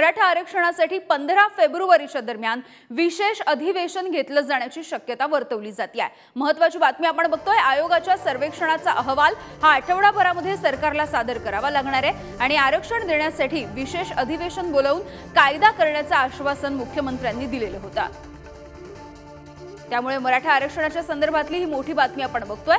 मराठा आरक्षणासाठी 15 फेब्रुवारीच्या दरम्यान विशेष अधिवेशन घेतलं जाण्याची शक्यता वर्तवली जाते आहे। महत्त्वाची बातमी आपण बघतोय, आयोगाच्या सर्वेक्षणाचा अहवाल हा आठवडाभरामध्ये सरकारला सादर करावा लागणार आहे आणि आरक्षण देण्यासाठी विशेष अधिवेशन बोलावून कायदा करण्याचं आश्वासन मुख्यमंत्र्यांनी दिलेलं होतं। त्यामुळे मराठा आरक्षणाच्या संदर्भातली ही मोठी बातमी आपण बघतोय।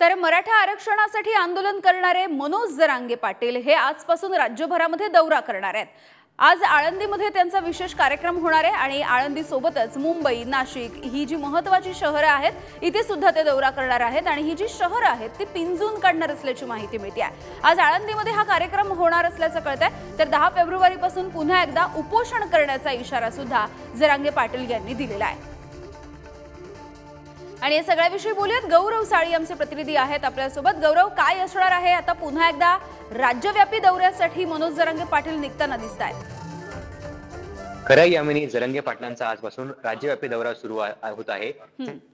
तर मराठा आरक्षणासाठी आंदोलन करणारे मनोज जरांगे पाटील हे आजपासून राज्यभरामध्ये दौरा करणार आहेत। आज आळंदीमध्ये त्यांचा विशेष कार्यक्रम होणार आहे आणि आळंदी सोबतच मुंबई, नाशिक ही जी महत्त्वाची शहरे आहेत इथे सुद्धा ते दौरा करणार आहेत आणि ही जी शहरे आहेत ती पिंजून काढणार असल्याची माहिती मिळते आहे। आज आळंदीमध्ये हा कार्यक्रम होणार असल्याचं कळतंय। तर 10 फेब्रुवारीपासून पुन्हा एकदा उपोषण करण्याचा इशारा सुद्धा जरांगे पाटील यांनी दिलेला आहे। आणि या सगळ्याविषयी बोलूयात, गौरव साळी आमचे प्रतिनिधी आहेत आपल्यासोबत। गौरव, काय असणार आहे आता पुन्हा एकदा राज्यव्यापी दौऱ्यासाठी मनोज जरांगे पाटील निघताना दिसतायत? खरं यामिनी, जरांगे पाटलांचा आजपासून राज्यव्यापी दौरा सुरू होत आहे।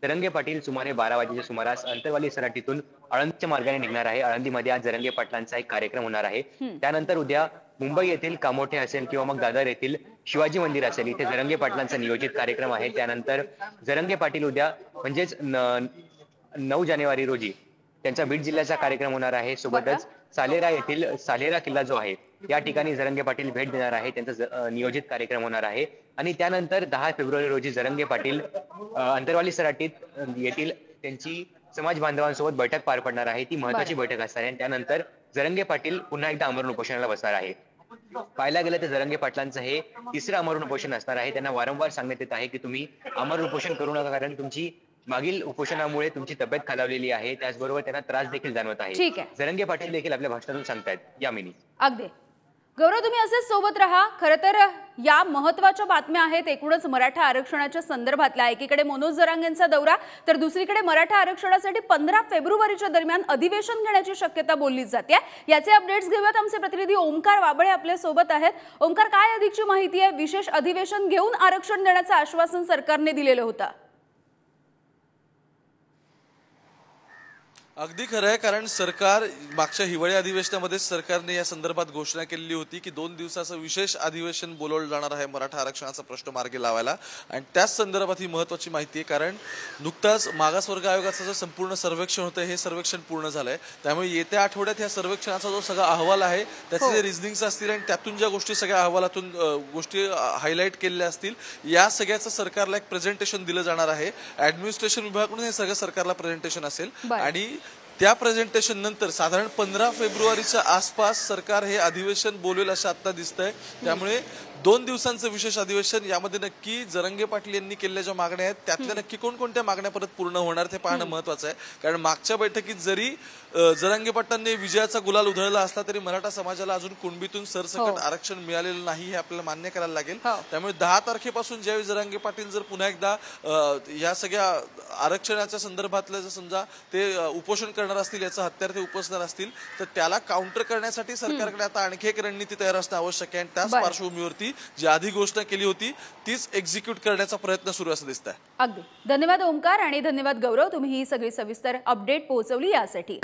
जरांगे पाटील सुमारे 12 वाजेच्या सुमारास अंतरवाली सराटीतून आळंदीच्या मार्गाने निघणार आहे। आळंदीमध्ये आज जरांगे पाटलांचा एक कार्यक्रम होणार आहे। त्यानंतर उद्या मुंबई येथील कामोठे असेल किंवा मग दादर येथील शिवाजी मंदिर असेल, इथे जरांगे पाटलांचा नियोजित कार्यक्रम आहे। त्यानंतर जरांगे पाटील उद्या म्हणजेच 9 जानेवारी रोजी त्यांचा बीड जिल्ह्याचा कार्यक्रम होणार आहे। सोबतच सालेरा येथील सालेरा किल्ला जो आहे या ठिकाणी जरांगे पाटील भेट देणार आहे, त्यांचा नियोजित कार्यक्रम होणार आहे। आणि त्यानंतर 10 फेब्रुवारी रोजी जरांगे पाटील अंतरवाली सराटीत येथील त्यांची समाज बांधवांसोबत बैठक पार पडणार आहे। ती महत्त्वाची बैठक असणार आहे। त्यानंतर जरांगे पाटील पुन्हा एकदा आमरण उपोषणाला बसणार आहे। पाहायला गेलं तर जरांगे पाटलांचं हे तिसरं आमरण उपोषण असणार आहे। त्यांना वारंवार सांगण्यात येत आहे की तुम्ही आमरण उपोषण करू नका, कारण तुमची मागील उपोषणामुळे तुमची तब्येत खालावलेली आहे, त्याचबरोबर त्यांना त्रास देखील जाणवत आहे। जरांगे पाटील देखील आपल्या भाषणातून सांगतायत। यामिनी, अगदी गौरव, तुम्ही असेच सोबत राहा। खरं तर या महत्त्वाच्या बातम्या आहेत एकूणच मराठा आरक्षणाच्या संदर्भातल्या। एकीकडे मनोज जरांगेंचा दौरा, तर दुसरीकडे मराठा आरक्षणासाठी 15 फेब्रुवारीच्या दरम्यान अधिवेशन घेण्याची शक्यता बोलली जाते। याचे अपडेट्स घेऊयात, आमचे प्रतिनिधी ओमकार वाबळे आपल्या सोबत आहेत। ओमकार, काय अधिकची माहिती आहे? विशेष अधिवेशन घेऊन आरक्षण देण्याचं आश्वासन सरकारने दिलेलं होतं। अगदी खरं आहे, कारण सरकार मागच्या हिवाळी अधिवेशनामध्ये सरकारने या संदर्भात घोषणा केलेली होती की 2 दिवसाचं विशेष अधिवेशन बोलवलं जाणार आहे मराठा आरक्षणाचा प्रश्न मार्गी लावायला। आणि त्याच संदर्भात ही महत्त्वाची माहिती आहे, कारण नुकताच मागासवर्ग आयोगाचं जे संपूर्ण सर्वेक्षण होतं हे सर्वेक्षण पूर्ण झालंय। त्यामुळे येत्या आठवड्यात या सर्वेक्षणाचा जो सगळा अहवाल आहे त्याचे जे रिझनिंग्स असतील आणि त्यातून ज्या गोष्टी सगळ्या अहवालातून गोष्टी हायलाईट केलेल्या असतील, या सगळ्याचं सरकारला एक प्रेझेंटेशन दिलं जाणार आहे। ऍडमिनिस्ट्रेशन विभागाकडून हे सगळं सरकारला प्रेझेंटेशन असेल आणि त्या प्रेझेंटेशन नंतर साधारण 15 फेब्रुवारीच्या आसपास सरकार हे अधिवेशन बोलवेल असं आता दिसतंय। त्यामुळे 2 दिवसांचं विशेष अधिवेशन, यामध्ये नक्की जरांगे पाटील यांनी केलेल्या ज्या मागण्या आहेत त्यातल्या नक्की कोणकोणत्या मागण्या परत पूर्ण होणार ते पाहणं महत्त्वाचं आहे। कारण मागच्या बैठकीत जरी जरांगे पाटलांनी विजयाचा गुलाल उधळला असला तरी मराठा समाजाला अजून कुणबीतून सरसकट आरक्षण मिळालेलं नाही हे आपल्याला मान्य करायला लागेल। त्यामुळे 10 तारखेपासून ज्यावेळी जरांगे पाटील जर पुन्हा एकदा या सगळ्या आरक्षणाच्या संदर्भातलं जर समजा ते उपोषण करणार असतील, याचं हत्यार ते उपसणार असतील, तर त्याला काउंटर करण्यासाठी सरकारकडे आता आणखी एक रणनीती तयार असणं आवश्यक आहे। आणि त्याच पार्श्वभूमीवरती जी आधी घोषणा केली होती तीच एक्झिक्यूट करण्याचा प्रयत्न सुरू असं दिसतंय। अगदी धन्यवाद ओमकार आणि धन्यवाद गौरव, तुम्ही ही सगळी सविस्तर अपडेट पोहोचवली यासाठी।